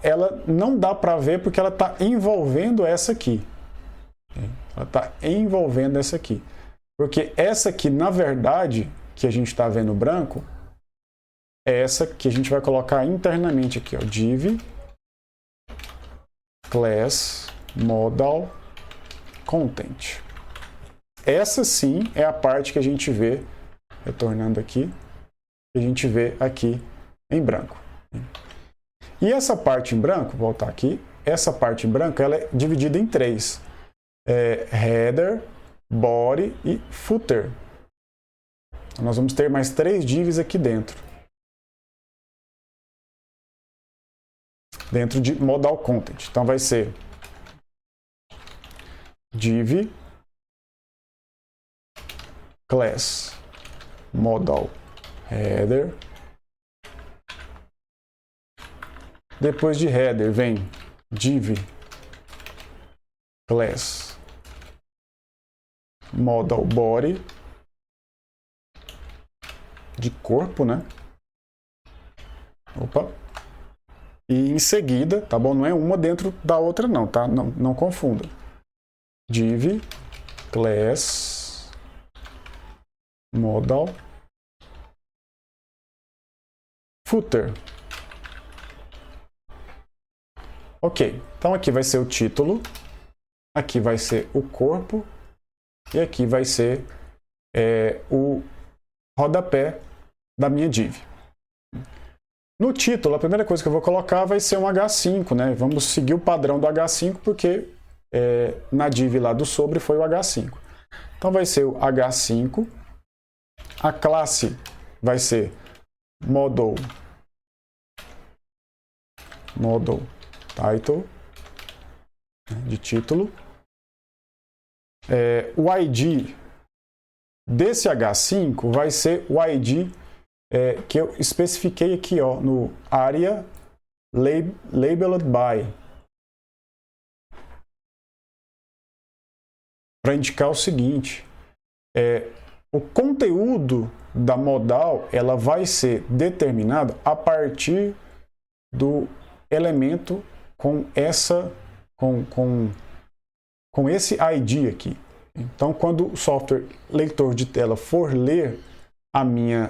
ela não dá para ver porque ela está envolvendo essa aqui. Ela está envolvendo essa aqui. Porque essa aqui, na verdade, que a gente está vendo branco, é essa que a gente vai colocar internamente aqui, ó, div class modal content. Essa sim é a parte que a gente vê, retornando aqui, que a gente vê aqui em branco. E essa parte em branco, vou voltar aqui, essa parte em branco ela é dividida em três. Header, body e footer. Então, nós vamos ter mais três divs aqui dentro. Dentro de modal content. Então vai ser div class modal header. Depois de header vem div class modal body, de corpo, né? Opa. E em seguida, tá bom? Não é uma dentro da outra não, tá? Não confunda. Div class modal footer. Ok, então aqui vai ser o título, aqui vai ser o corpo e aqui vai ser o rodapé da minha div. No título, a primeira coisa que eu vou colocar vai ser um H5, né? Vamos seguir o padrão do H5 porque na div lá do sobre foi o H5. Então vai ser o H5, a classe vai ser modal title, de título. O ID desse H5 vai ser o ID que eu especifiquei aqui, ó, no area labeled by, para indicar o seguinte: o conteúdo da modal ela vai ser determinado a partir do elemento com esse ID aqui. Então, quando o software leitor de tela for ler a minha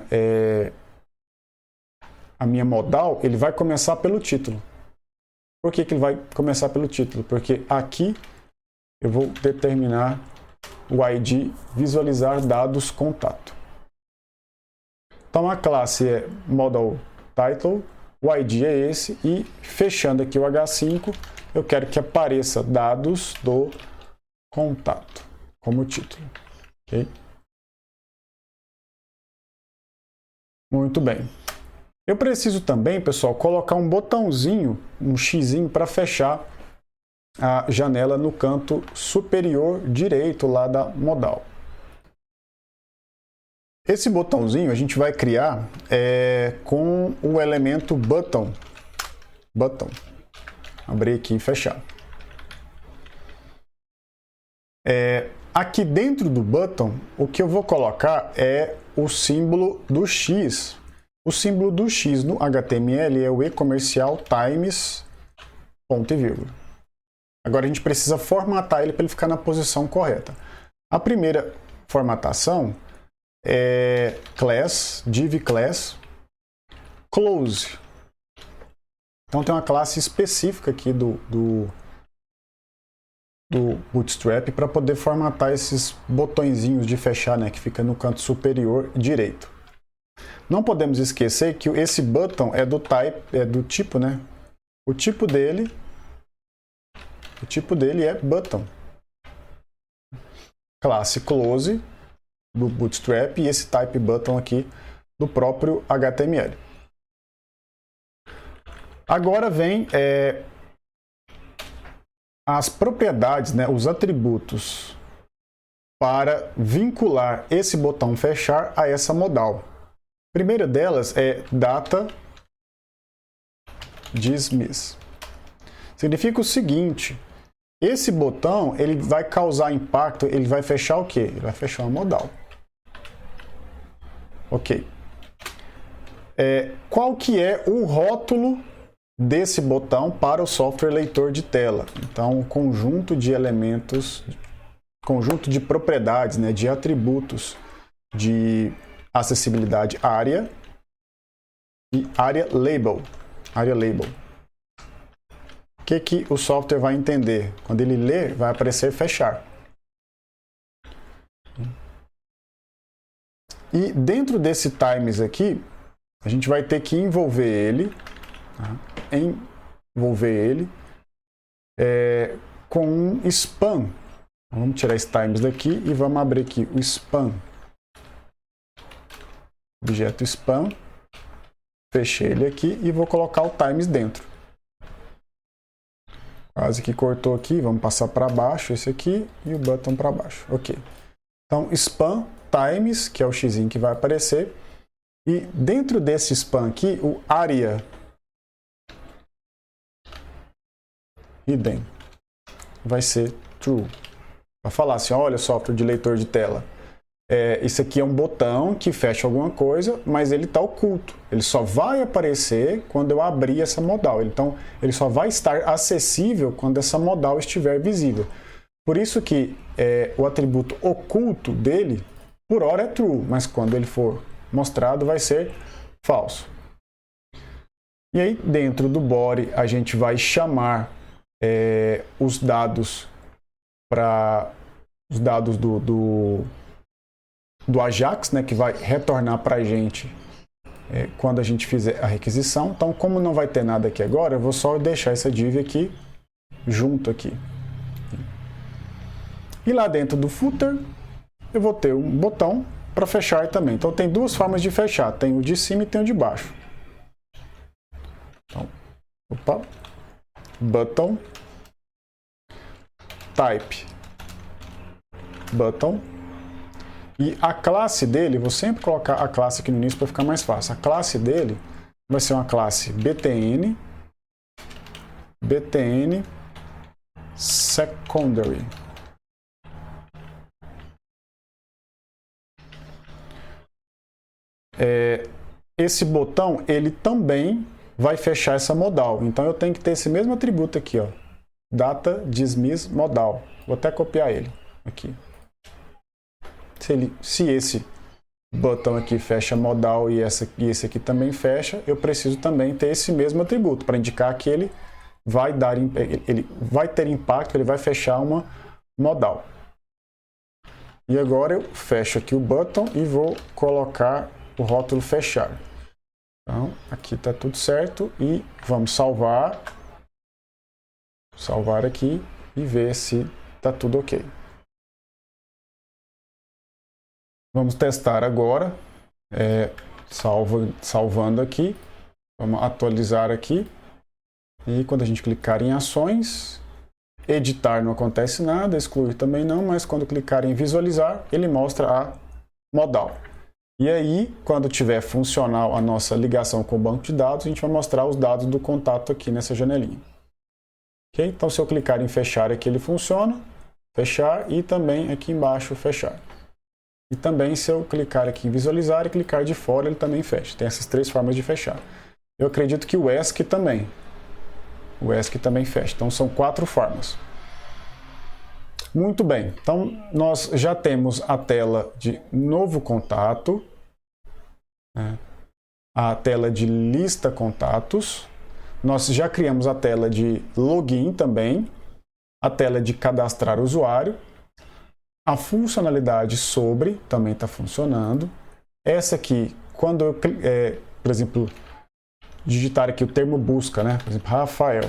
modal, ele vai começar pelo título. Por que ele vai começar pelo título? Porque aqui eu vou determinar o ID visualizar dados contato. Então, a classe é modal title, o ID é esse, e fechando aqui o H5, eu quero que apareça dados do contato como título. Okay? Muito bem. Eu preciso também, pessoal, colocar um botãozinho, um xizinho para fechar a janela no canto superior direito lá da modal. Esse botãozinho a gente vai criar com o elemento button. Abrir aqui e fechar. Aqui dentro do button, o que eu vou colocar é o símbolo do X. O símbolo do X no HTML é o e-comercial times ponto e vírgula. Agora a gente precisa formatar ele para ele ficar na posição correta. A primeira formatação é class, div class, close. Então tem uma classe específica aqui do Bootstrap para poder formatar esses botõezinhos de fechar, né, que fica no canto superior direito. Não podemos esquecer que esse button é do tipo, né? O tipo dele é button. Classe close do Bootstrap e esse type button aqui do próprio HTML. Agora vem as propriedades, né, os atributos para vincular esse botão fechar a essa modal. A primeira delas é data dismiss. Significa o seguinte: esse botão ele vai causar impacto, ele vai fechar o quê? Ele vai fechar uma modal. Ok. Qual que é o rótulo desse botão para o software leitor de tela? Então, um conjunto de elementos, conjunto de propriedades, né, de atributos de acessibilidade área e área label. O que o software vai entender? Quando ele ler, vai aparecer fechar. E dentro desse times aqui, a gente vai ter que envolver ele, com um span. Vamos tirar esse times daqui e vamos abrir aqui o span. Objeto span. Fechei ele aqui e vou colocar o times dentro. Quase que cortou aqui, vamos passar para baixo esse aqui e o button para baixo. Ok. Então, span times, que é o xizinho que vai aparecer. E dentro desse span aqui, o area hidden vai ser true. Vai falar assim, olha, software de leitor de tela. Isso aqui é um botão que fecha alguma coisa, mas ele está oculto. Ele só vai aparecer quando eu abrir essa modal. Então, ele só vai estar acessível quando essa modal estiver visível. Por isso que o atributo oculto dele, por hora, é true, mas quando ele for mostrado, vai ser falso. E aí, dentro do body, a gente vai chamar os dados do Ajax, né, que vai retornar para a gente quando a gente fizer a requisição. Então, como não vai ter nada aqui agora, eu vou só deixar essa div aqui junto aqui. E lá dentro do footer, eu vou ter um botão para fechar também. Então, tem duas formas de fechar. Tem o de cima e tem o de baixo. Então, button. type button. E a classe dele, vou sempre colocar a classe aqui no início para ficar mais fácil. A classe dele vai ser uma classe btn secondary. Esse botão, ele também vai fechar essa modal. Então eu tenho que ter esse mesmo atributo aqui, ó, data dismiss modal. Vou até copiar ele aqui. Se esse botão aqui fecha modal e esse aqui também fecha, eu preciso também ter esse mesmo atributo para indicar que ele vai ter impacto, ele vai fechar uma modal. E agora eu fecho aqui o button e vou colocar o rótulo fechar. Então, aqui está tudo certo e vamos salvar aqui e ver se está tudo ok. Vamos testar agora, salvando aqui, vamos atualizar aqui e quando a gente clicar em ações, editar não acontece nada, excluir também não, mas quando clicar em visualizar, ele mostra a modal. E aí, quando tiver funcional a nossa ligação com o banco de dados, a gente vai mostrar os dados do contato aqui nessa janelinha. Okay? Então, se eu clicar em fechar aqui, ele funciona, fechar, e também aqui embaixo, fechar. E também, se eu clicar aqui em visualizar e clicar de fora, ele também fecha. Tem essas três formas de fechar. Eu acredito que o ESC também. O ESC também fecha. Então, são 4 formas. Muito bem, então nós já temos a tela de novo contato, né? A tela de lista contatos, nós já criamos a tela de login também, a tela de cadastrar usuário, a funcionalidade sobre também está funcionando. Essa aqui, quando eu, por exemplo, digitar aqui o termo busca, né? Por exemplo, Rafael,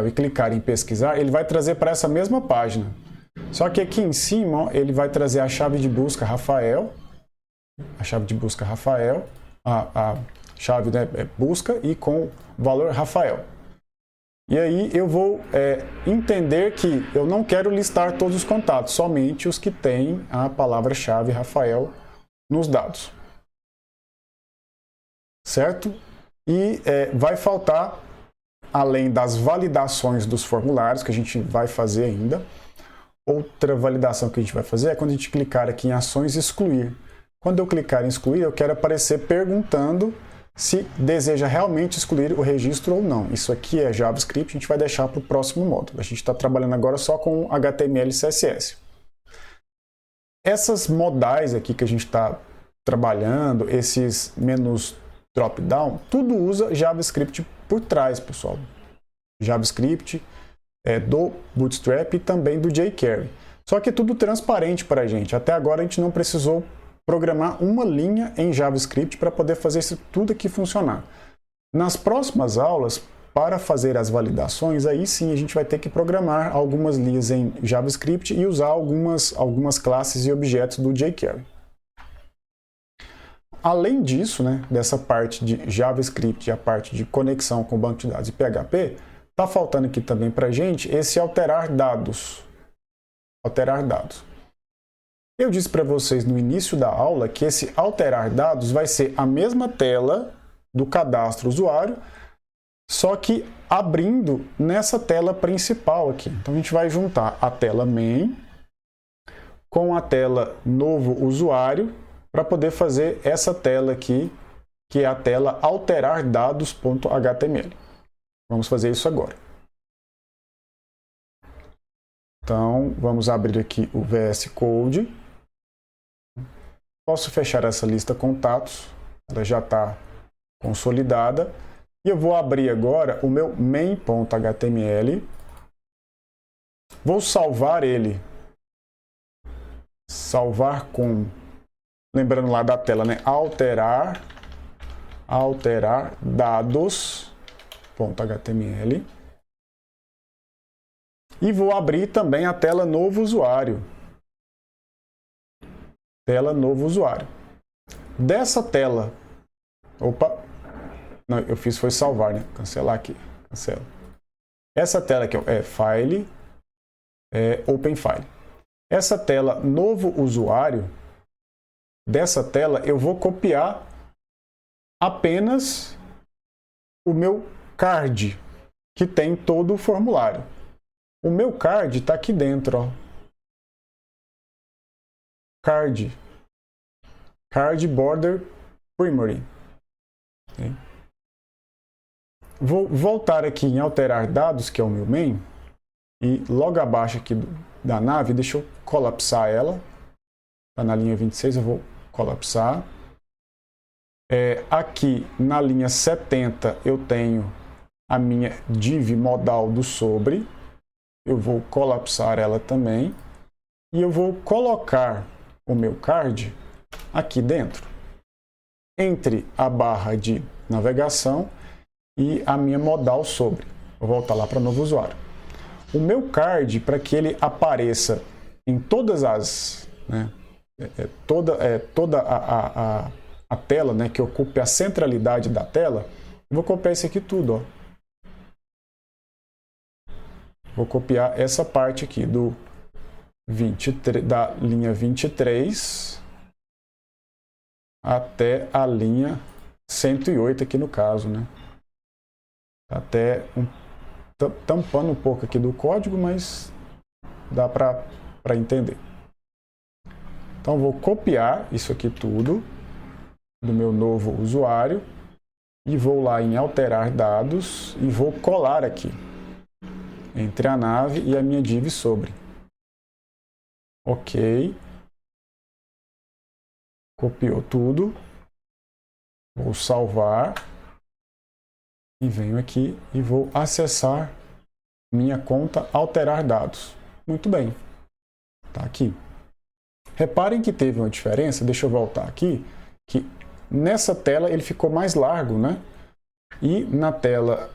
e clicar em pesquisar, ele vai trazer para essa mesma página. Só que aqui em cima, ó, ele vai trazer a chave de busca Rafael, a chave busca e com valor Rafael. E aí eu vou entender que eu não quero listar todos os contatos, somente os que têm a palavra-chave Rafael nos dados. Certo? E vai faltar, além das validações dos formulários, que a gente vai fazer ainda, outra validação que a gente vai fazer é quando a gente clicar aqui em ações excluir. Quando eu clicar em excluir, eu quero aparecer perguntando se deseja realmente excluir o registro ou não. Isso aqui é JavaScript, a gente vai deixar para o próximo módulo. A gente está trabalhando agora só com HTML e CSS. Essas modais aqui que a gente está trabalhando, esses menus drop-down, tudo usa JavaScript por trás, pessoal. JavaScript do Bootstrap e também do jQuery. Só que é tudo transparente para a gente. Até agora a gente não precisou programar uma linha em JavaScript para poder fazer isso tudo aqui funcionar. Nas próximas aulas, para fazer as validações, aí sim a gente vai ter que programar algumas linhas em JavaScript e usar algumas classes e objetos do jQuery. Além disso, né, dessa parte de JavaScript e a parte de conexão com o banco de dados e PHP, está faltando aqui também para a gente esse alterar dados. Alterar dados. Eu disse para vocês no início da aula que esse alterar dados vai ser a mesma tela do cadastro usuário, só que abrindo nessa tela principal aqui. Então a gente vai juntar a tela main com a tela novo usuário para poder fazer essa tela aqui, que é a tela alterar dados.html. Vamos fazer isso agora. Então, vamos abrir aqui o VS Code. Posso fechar essa lista contatos, ela já está consolidada. E eu vou abrir agora o meu main.html. Vou salvar ele. Salvar com, lembrando lá da tela, né? Alterar dados.html. E vou abrir também a tela novo usuário. Tela novo usuário. Dessa tela, não, eu fiz foi salvar, né? Cancelar aqui, cancela. Essa tela aqui é File, Open File. Essa tela novo usuário, dessa tela eu vou copiar apenas o meu card, que tem todo o formulário. O meu card está aqui dentro, ó. Card Border Primary. Okay. Vou voltar aqui em alterar dados, que é o meu main, e logo abaixo aqui da nave, deixa eu colapsar ela. Está na linha 26, eu vou colapsar. Aqui na linha 70 eu tenho a minha div modal do sobre. Eu vou colapsar ela também. E eu vou colocar o meu card aqui dentro, entre a barra de navegação e a minha modal sobre. Vou voltar lá para novo usuário. O meu card, para que ele apareça em todas as, né, toda a tela, né, que ocupe a centralidade da tela, eu vou copiar isso aqui tudo, ó. Vou copiar essa parte aqui do 23, da linha 23 até a linha 108 aqui no caso, né? Até tampando um pouco aqui do código, mas dá para entender. Então vou copiar isso aqui tudo do meu novo usuário e vou lá em alterar dados e vou colar aqui entre a nave e a minha div sobre. Ok. Copiou tudo. Vou salvar. E venho aqui e vou acessar minha conta, alterar dados. Muito bem. Tá aqui. Reparem que teve uma diferença, deixa eu voltar aqui, que nessa tela ele ficou mais largo, né? E na tela,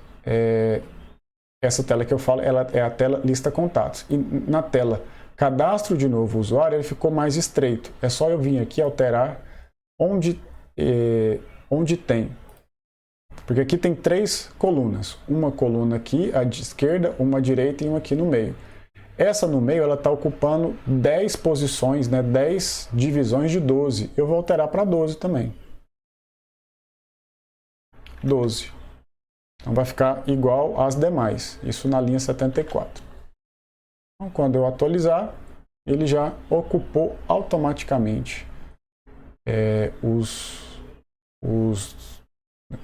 essa tela que eu falo, ela é a tela lista contatos. E na tela cadastro de novo usuário, ele ficou mais estreito. É só eu vir aqui alterar onde tem. Porque aqui tem 3 colunas. Uma coluna aqui, à esquerda, uma à direita e uma aqui no meio. Essa no meio, ela está ocupando 10 posições, né? 10 divisões de 12. Eu vou alterar para 12 também. 12. Então vai ficar igual às demais. Isso na linha 74. Então, quando eu atualizar, ele já ocupou automaticamente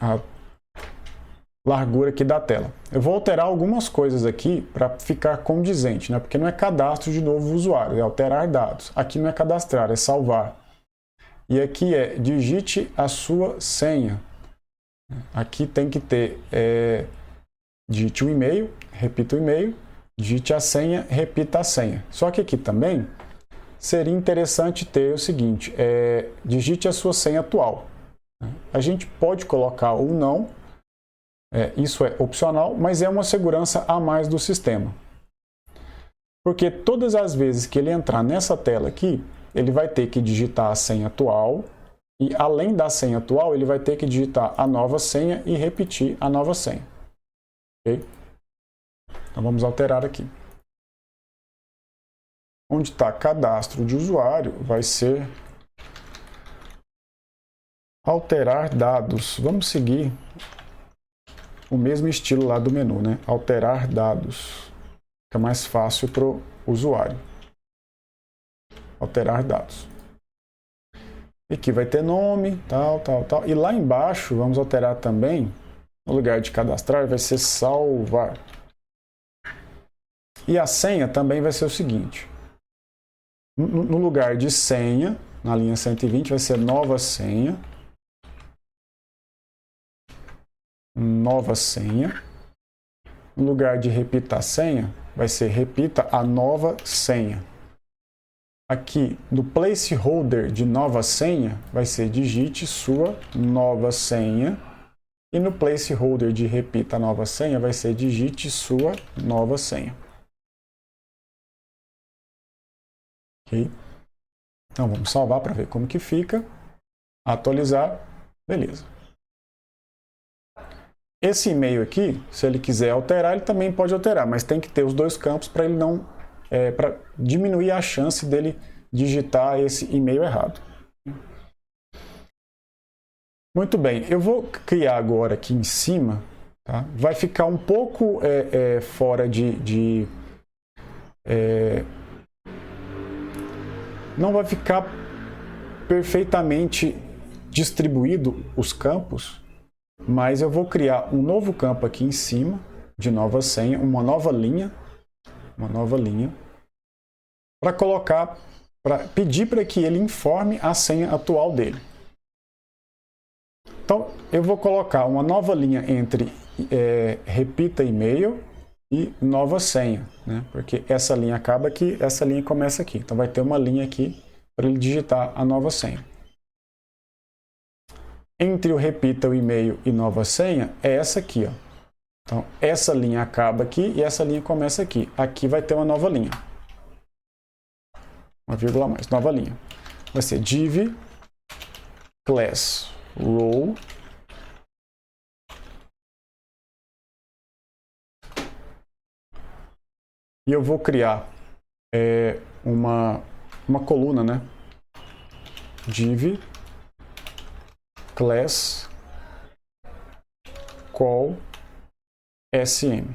a largura aqui da tela. Eu vou alterar algumas coisas aqui para ficar condizente, né? Porque não é cadastro de novo usuário, é alterar dados. Aqui não é cadastrar, é salvar. E aqui é digite a sua senha. Aqui tem que ter digite o e-mail, repita o e-mail, digite a senha, repita a senha. Só que aqui também seria interessante ter o seguinte, digite a sua senha atual. A gente pode colocar ou não, isso é opcional, mas é uma segurança a mais do sistema. Porque todas as vezes que ele entrar nessa tela aqui, ele vai ter que digitar a senha atual e além da senha atual, ele vai ter que digitar a nova senha e repetir a nova senha. Ok? Então vamos alterar aqui. Onde está cadastro de usuário, vai ser alterar dados. Vamos seguir o mesmo estilo lá do menu, né? Alterar dados. Fica mais fácil para o usuário. Alterar dados. E aqui vai ter nome, tal. E lá embaixo, vamos alterar também, no lugar de cadastrar, vai ser salvar. E a senha também vai ser o seguinte. No lugar de senha, na linha 120, vai ser nova senha. Nova senha. No lugar de repita a senha, vai ser repita a nova senha. Aqui no placeholder de nova senha, vai ser digite sua nova senha. E no placeholder de repita a nova senha, vai ser digite sua nova senha. Ok? Então vamos salvar para ver como que fica. Atualizar. Beleza. Esse e-mail aqui, se ele quiser alterar, ele também pode alterar, mas tem que ter os dois campos para ele não para diminuir a chance dele digitar esse e-mail errado. Muito bem, eu vou criar agora aqui em cima, tá? Vai ficar um pouco fora não vai ficar perfeitamente distribuído os campos, mas eu vou criar um novo campo aqui em cima, de nova senha, uma nova linha, para colocar, para pedir para que ele informe a senha atual dele. Então, eu vou colocar uma nova linha entre repita e-mail e nova senha, né? Porque essa linha acaba aqui, essa linha começa aqui. Então, vai ter uma linha aqui para ele digitar a nova senha. Entre o repita o e-mail e nova senha é essa aqui, ó. Então, essa linha acaba aqui e essa linha começa aqui. Aqui vai ter uma nova linha. Uma vírgula a mais, nova linha. Vai ser div class row e eu vou criar uma coluna, né? Div class call sm.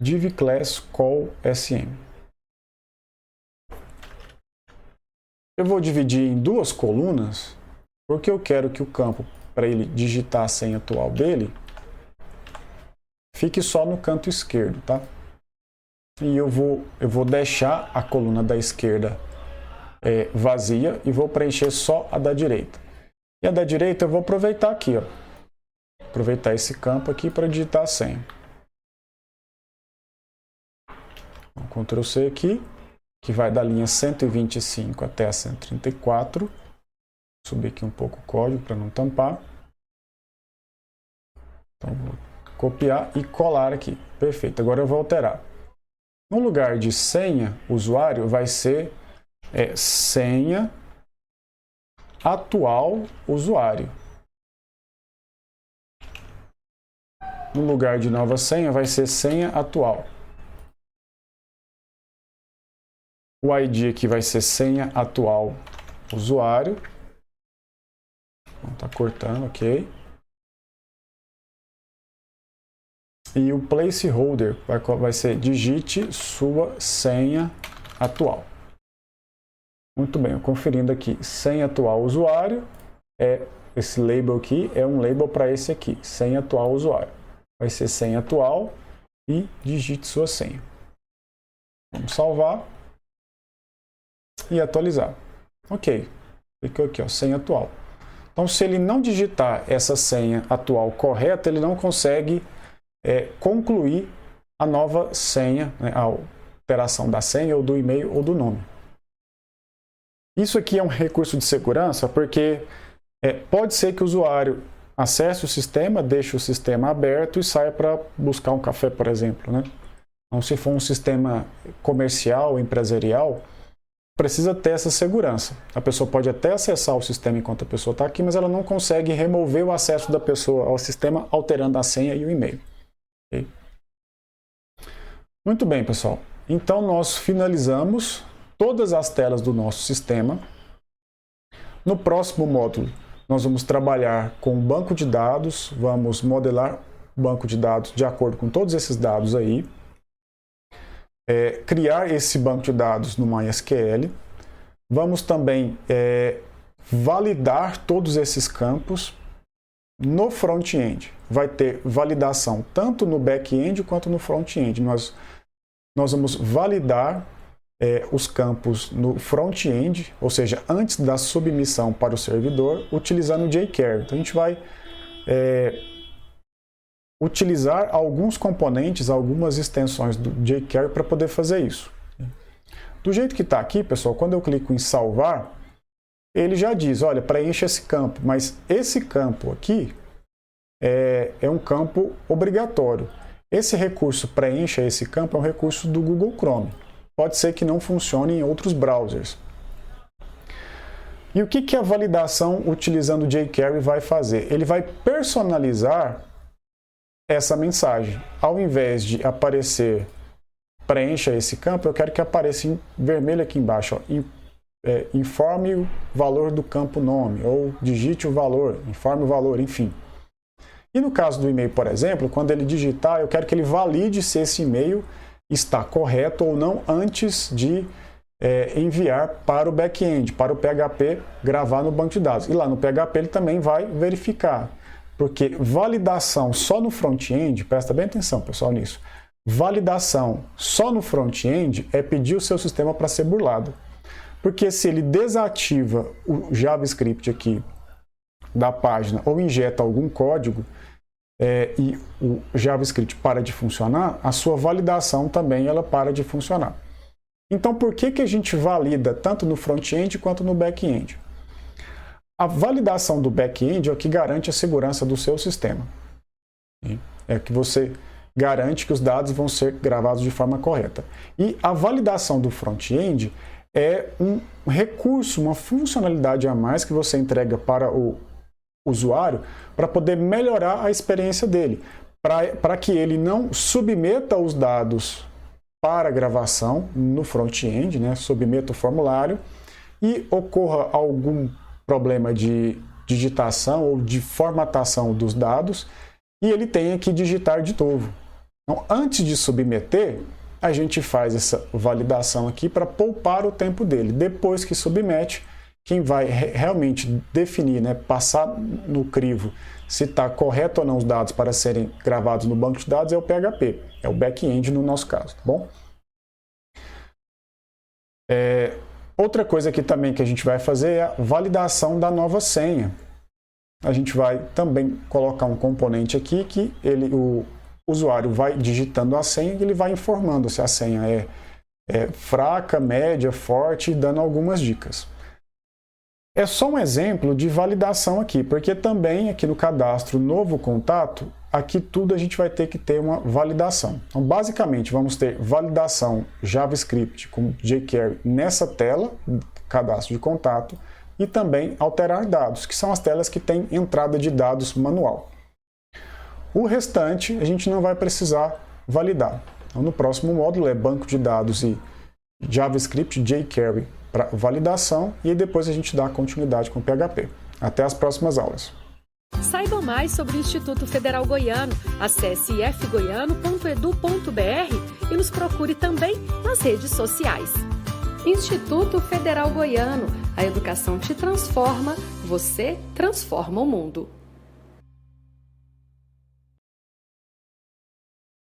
Div class call sm. Eu vou dividir em duas colunas, porque eu quero que o campo, para ele digitar a senha atual dele, fique só no canto esquerdo, tá? E eu vou deixar a coluna da esquerda vazia e vou preencher só a da direita. E a da direita eu vou aproveitar aqui, ó. Aproveitar esse campo aqui para digitar a senha. Então, Ctrl C aqui, que vai da linha 125 até a 134. Vou subir aqui um pouco o código para não tampar. Então, vou copiar e colar aqui. Perfeito. Agora eu vou alterar. No lugar de senha, usuário vai ser senha atual usuário. No lugar de nova senha vai ser senha atual. O ID aqui vai ser senha atual usuário. Está cortando, ok. E o placeholder vai ser digite sua senha atual. Muito bem, conferindo aqui, senha atual usuário, esse label aqui é um label para esse aqui, senha atual usuário. Vai ser senha atual e digite sua senha. Vamos salvar e atualizar. Ok, ficou aqui, ó, senha atual. Então, se ele não digitar essa senha atual correta, ele não consegue concluir a nova senha, né, a alteração da senha ou do e-mail ou do nome. Isso aqui é um recurso de segurança porque pode ser que o usuário acesse o sistema, deixe o sistema aberto e saia para buscar um café, por exemplo, né? Então, se for um sistema comercial, empresarial, precisa ter essa segurança. A pessoa pode até acessar o sistema enquanto a pessoa está aqui, mas ela não consegue remover o acesso da pessoa ao sistema alterando a senha e o e-mail. Okay? Muito bem, pessoal. Então, nós finalizamos todas as telas do nosso sistema. No próximo módulo, nós vamos trabalhar com o banco de dados, vamos modelar o banco de dados de acordo com todos esses dados aí, criar esse banco de dados no MySQL, vamos também validar todos esses campos no front-end. Vai ter validação tanto no back-end quanto no front-end. Nós vamos validar os campos no front-end, ou seja, antes da submissão para o servidor, utilizando o jQuery. Então, a gente vai utilizar alguns componentes, algumas extensões do jQuery para poder fazer isso. Do jeito que está aqui, pessoal, quando eu clico em salvar, ele já diz, olha, preencha esse campo, mas esse campo aqui é um campo obrigatório. Esse recurso preencha esse campo é um recurso do Google Chrome. Pode ser que não funcione em outros browsers. E o que a validação utilizando o jQuery vai fazer? Ele vai personalizar essa mensagem. Ao invés de aparecer preencha esse campo, eu quero que apareça em vermelho aqui embaixo, ó, informe o valor do campo nome, ou digite o valor, informe o valor, enfim. E no caso do e-mail, por exemplo, quando ele digitar, eu quero que ele valide se esse e-mail está correto ou não antes de enviar para o back-end, para o PHP gravar no banco de dados. E lá no PHP ele também vai verificar, porque validação só no front-end, presta bem atenção pessoal nisso, validação só no front-end é pedir o seu sistema para ser burlado. Porque se ele desativa o JavaScript aqui da página ou injeta algum código e o JavaScript para de funcionar, a sua validação também ela para de funcionar. Então, por que a gente valida tanto no front-end quanto no back-end? A validação do back-end é o que garante a segurança do seu sistema. É que você garante que os dados vão ser gravados de forma correta. E a validação do front-end é um recurso, uma funcionalidade a mais que você entrega para o usuário para poder melhorar a experiência dele, para que ele não submeta os dados para gravação no front-end, né, submeta o formulário e ocorra algum problema de digitação ou de formatação dos dados e ele tenha que digitar de novo. Então, antes de submeter, a gente faz essa validação aqui para poupar o tempo dele. Depois que submete, quem vai realmente definir, né, passar no crivo se está correto ou não os dados para serem gravados no banco de dados é o PHP, é o back-end no nosso caso, tá bom? Outra coisa aqui também que a gente vai fazer é a validação da nova senha. A gente vai também colocar um componente aqui que o usuário vai digitando a senha e ele vai informando se a senha é fraca, média, forte, dando algumas dicas. É só um exemplo de validação aqui, porque também aqui no cadastro novo contato, aqui tudo a gente vai ter que ter uma validação. Então, basicamente, vamos ter validação JavaScript com jQuery nessa tela, cadastro de contato, e também alterar dados, que são as telas que têm entrada de dados manual. O restante a gente não vai precisar validar. Então, no próximo módulo é banco de dados e JavaScript, jQuery para validação e depois a gente dá continuidade com o PHP. Até as próximas aulas. Saiba mais sobre o Instituto Federal Goiano. Acesse ifgoiano.edu.br e nos procure também nas redes sociais. Instituto Federal Goiano. A educação te transforma, você transforma o mundo.